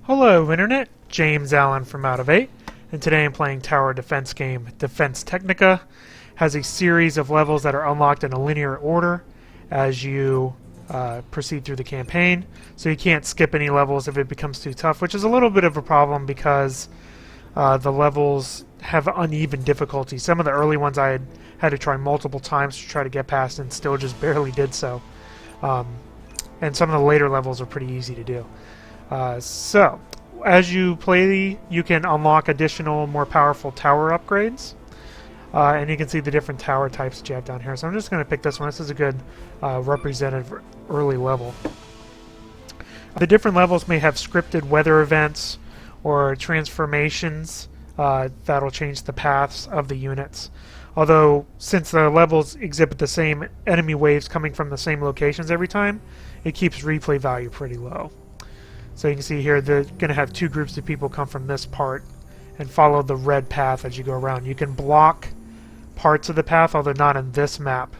Hello Internet, James Allen from Out of 8, and today I'm playing tower defense game Defense Technica. Has a series of levels that are unlocked in a linear order as you proceed through the campaign, so you can't skip any levels if it becomes too tough, which is a little bit of a problem because the levels have uneven difficulty. Some of the early ones I had to try multiple times to try to get past and still just barely did so. And some of the later levels are pretty easy to do. So, as you play, you can unlock additional, more powerful tower upgrades. And you can see the different tower types that you have down here. So I'm just going to pick this one. This is a good representative early level. The different levels may have scripted weather events or transformations that'll change the paths of the units. Although, since the levels exhibit the same enemy waves coming from the same locations every time, it keeps replay value pretty low. So you can see here they're going to have two groups of people come from this part and follow the red path as you go around. You can block parts of the path, although not in this map,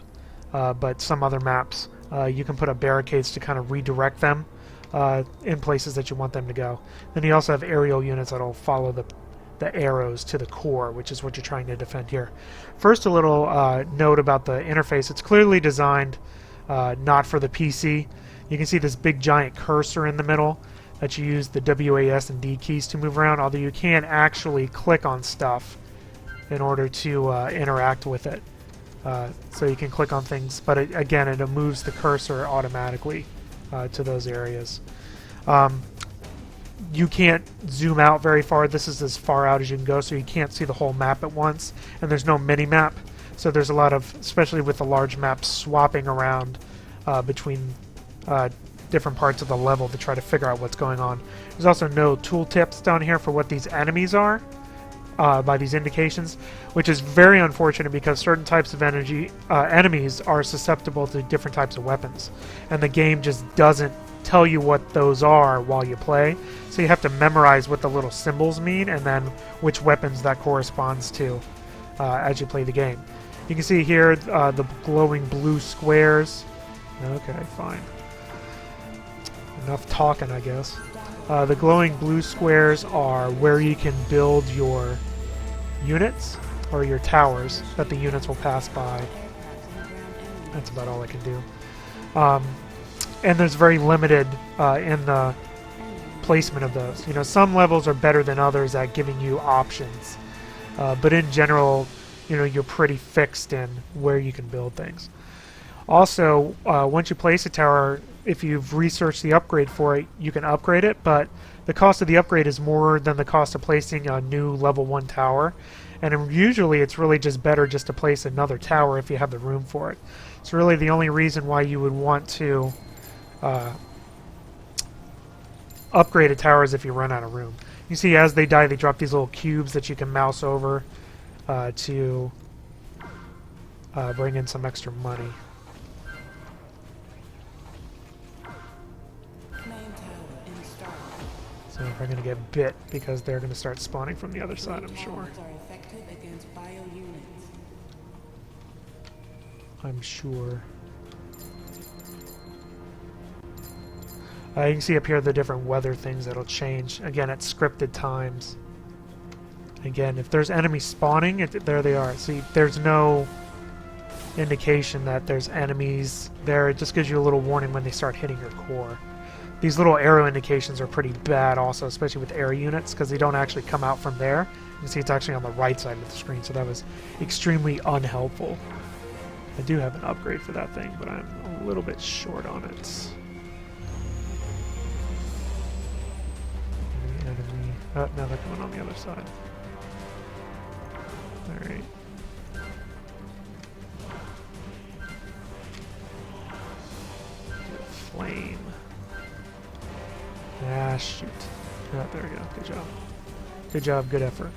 but some other maps. You can put up barricades to kind of redirect them in places that you want them to go. Then you also have aerial units that will follow the arrows to the core, which is what you're trying to defend here. First, a little note about the interface. It's clearly designed not for the PC. You can see this big giant cursor in the middle that you use the WAS and D keys to move around, although you can actually click on stuff in order to interact with it. So you can click on things, but again, it moves the cursor automatically to those areas. You can't zoom out very far. This is as far out as you can go, so you can't see the whole map at once, and there's no minimap, so there's a lot of, especially with the large maps, swapping around between different parts of the level to try to figure out what's going on. There's also no tooltips down here for what these enemies are by these indications, which is very unfortunate because certain types of enemies are susceptible to different types of weapons, and the game just doesn't tell you what those are while you play, so you have to memorize what the little symbols mean and then which weapons that corresponds to as you play the game. You can see here the glowing blue squares. Okay, fine. Enough talking, I guess. The glowing blue squares are where you can build your units or your towers that the units will pass by. That's about all I can do. And there's very limited in the placement of those. You know, some levels are better than others at giving you options, but in general, you know, you're pretty fixed in where you can build things. Also, once you place a tower, if you've researched the upgrade for it, you can upgrade it, but the cost of the upgrade is more than the cost of placing a new level 1 tower, and usually it's really just better just to place another tower if you have the room for it. It's really the only reason why you would want to upgrade a tower is if you run out of room. You see as they die, they drop these little cubes that you can mouse over to bring in some extra money. So we're going to get bit because they're going to start spawning from the other side, I'm sure. I'm sure. You can see up here the different weather things that'll change. Again, at scripted times. Again, if there's enemies spawning, there they are. See, there's no indication that there's enemies there. It just gives you a little warning when they start hitting your core. These little arrow indications are pretty bad also, especially with air units, because they don't actually come out from there. You can see it's actually on the right side of the screen, so that was extremely unhelpful. I do have an upgrade for that thing, but I'm a little bit short on it. Enemy. Oh, now they're coming on the other side. Alright. Flame. Ah, shoot. Oh, there we go. Good job. Good job. Good effort.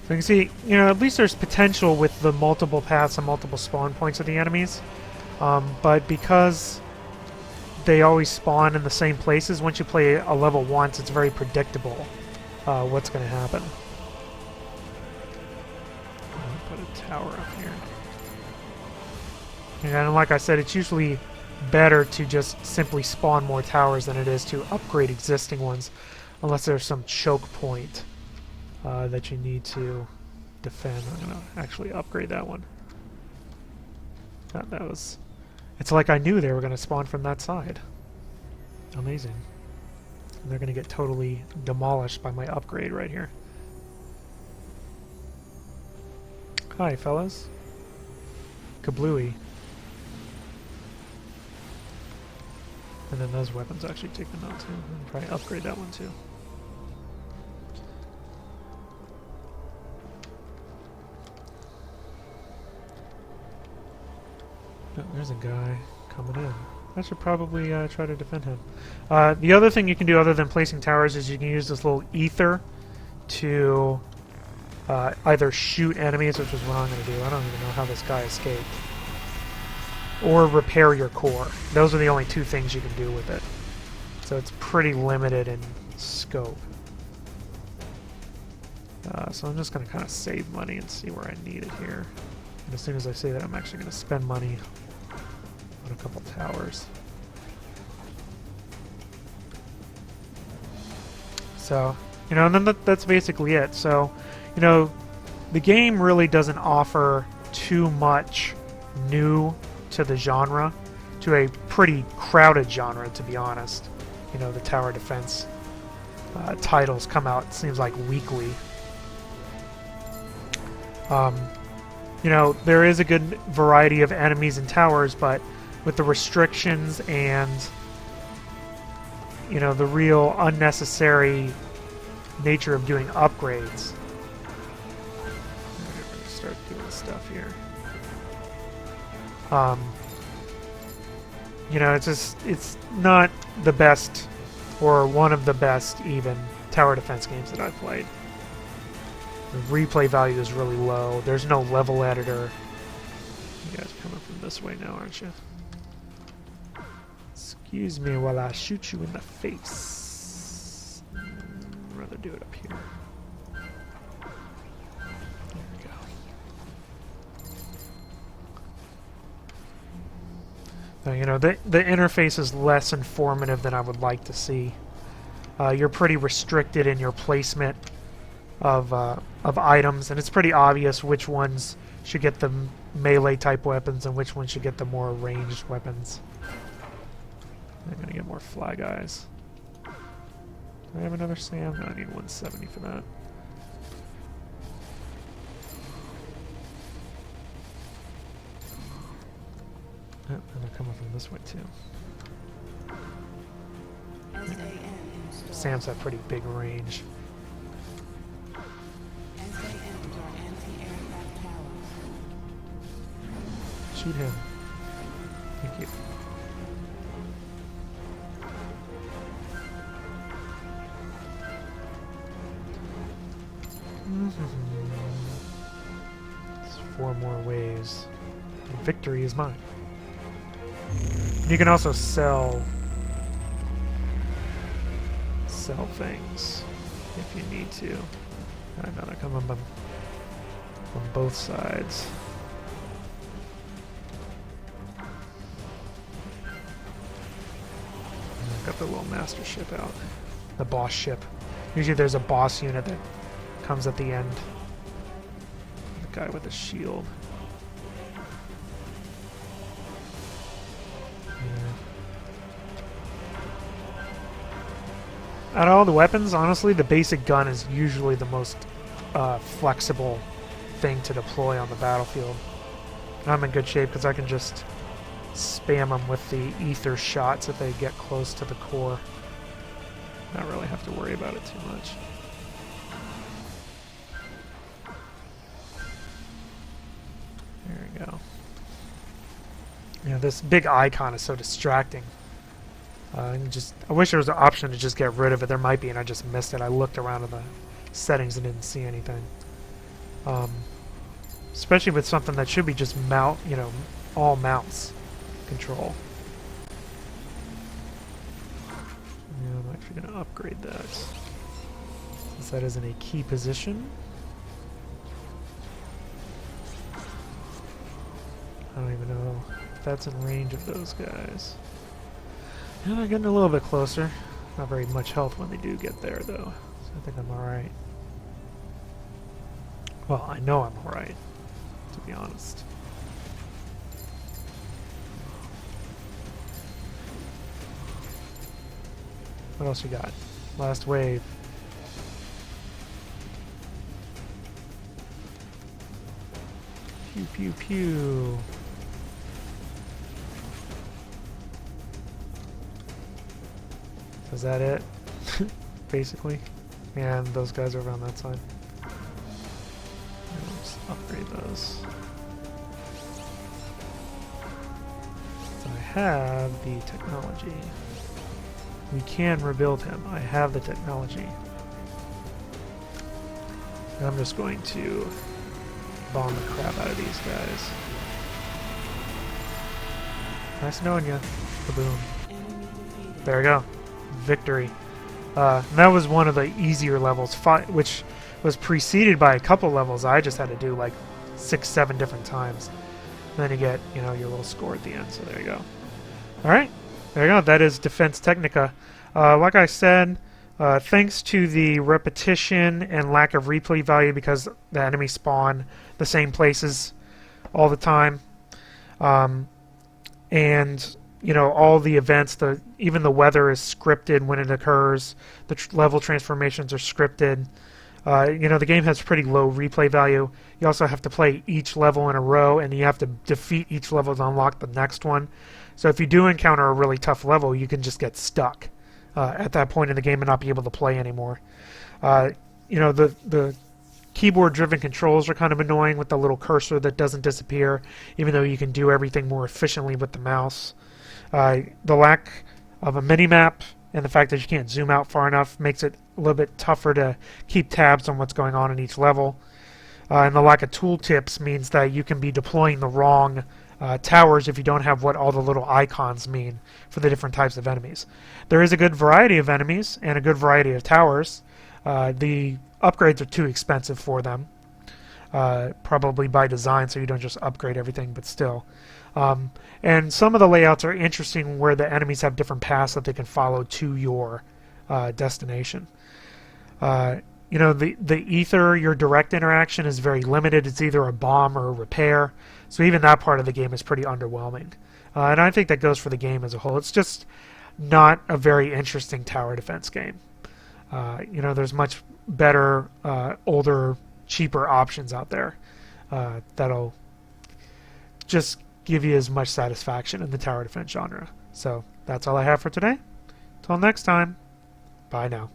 So you can see, you know, at least there's potential with the multiple paths and multiple spawn points of the enemies. But because they always spawn in the same places, once you play a level once, it's very predictable what's going to happen. I'll put a tower up here. And like I said, it's usually better to just simply spawn more towers than it is to upgrade existing ones, unless there's some choke point that you need to defend. I'm going to actually upgrade that one. That was... It's like I knew they were going to spawn from that side. Amazing. And they're going to get totally demolished by my upgrade right here. Hi, fellas. Kablooey. And then those weapons actually take them out too. I'll probably upgrade that one too. Oh, there's a guy coming in. I should probably try to defend him. The other thing you can do other than placing towers is you can use this little ether to either shoot enemies, which is what I'm going to do. I don't even know how this guy escaped. Or repair your core. Those are the only two things you can do with it. So it's pretty limited in scope. So I'm just going to kind of save money and see where I need it here. And as soon as I say that, I'm actually going to spend money on a couple towers. So, you know, and then that's basically it. So, you know, the game really doesn't offer too much new to the genre, to a pretty crowded genre, to be honest. You know, the tower defense titles come out, it seems like, weekly. You know, there is a good variety of enemies and towers, but with the restrictions and, you know, the real unnecessary nature of doing upgrades. I'm going to start doing stuff here. You know, it's not the best, or one of the best even, tower defense games that I've played. The replay value is really low. There's no level editor. You guys are coming from this way now, aren't you? Excuse me while I shoot you in the face. I'd rather do it up here. There we go. So, you know, the interface is less informative than I would like to see. You're pretty restricted in your placement of items, and it's pretty obvious which ones should get the melee type weapons and which ones should get the more ranged weapons. I'm gonna get more flag eyes. Do I have another SAM? No, I need 170 for that. Oh, and they're coming from this way too. SAMs have pretty big range. Shoot him. Thank you. There's 4 more ways. Victory is mine. You can also sell things if you need to. I know they're coming from both sides. Got the little master ship out. The boss ship. Usually there's a boss unit that comes at the end. The guy with the shield. Yeah. Out of all the weapons, honestly, the basic gun is usually the most flexible thing to deploy on the battlefield. And I'm in good shape because I can just spam them with the ether shots if they get close to the core. Not really have to worry about it too much. There we go. You know, this big icon is so distracting. I wish there was an option to just get rid of it. There might be, and I just missed it. I looked around in the settings and didn't see anything. Especially with something that should be just mount, you know, all mounts control. Yeah, I'm actually going to upgrade that, since that is in a key position. I don't even know if that's in range of those guys. And they're getting a little bit closer. Not very much health when they do get there, though. So I think I'm alright. Well, I know I'm alright, to be honest. What else you got? Last wave. Pew pew pew. So is that it? Basically. And those guys are around that side. Let's upgrade those. So I have the technology. We can rebuild him. I have the technology. And I'm just going to bomb the crap out of these guys. Nice knowing you. Kaboom. There we go. Victory. And that was one of the easier levels, which was preceded by a couple levels I just had to do like 6, 7 different times. And then you get, you know, your little score at the end. So there you go. Alright. There you go. That is Defense Technica. Like I said, thanks to the repetition and lack of replay value because the enemies spawn the same places all the time, and you know all the events, even the weather is scripted when it occurs. The level transformations are scripted. You know the game has pretty low replay value. You also have to play each level in a row, and you have to defeat each level to unlock the next one. So if you do encounter a really tough level, you can just get stuck at that point in the game and not be able to play anymore. You know, the keyboard-driven controls are kind of annoying with the little cursor that doesn't disappear, even though you can do everything more efficiently with the mouse. The lack of a minimap and the fact that you can't zoom out far enough makes it a little bit tougher to keep tabs on what's going on in each level. And the lack of tooltips means that you can be deploying the wrong towers if you don't have what all the little icons mean for the different types of enemies. There is a good variety of enemies and a good variety of towers. The upgrades are too expensive for them, probably by design, so you don't just upgrade everything, but still. And some of the layouts are interesting where the enemies have different paths that they can follow to your destination. You know, the ether, your direct interaction is very limited. It's either a bomb or a repair. So even that part of the game is pretty underwhelming. And I think that goes for the game as a whole. It's just not a very interesting tower defense game. You know, there's much better, older, cheaper options out there that'll just give you as much satisfaction in the tower defense genre. So that's all I have for today. Till next time, bye now.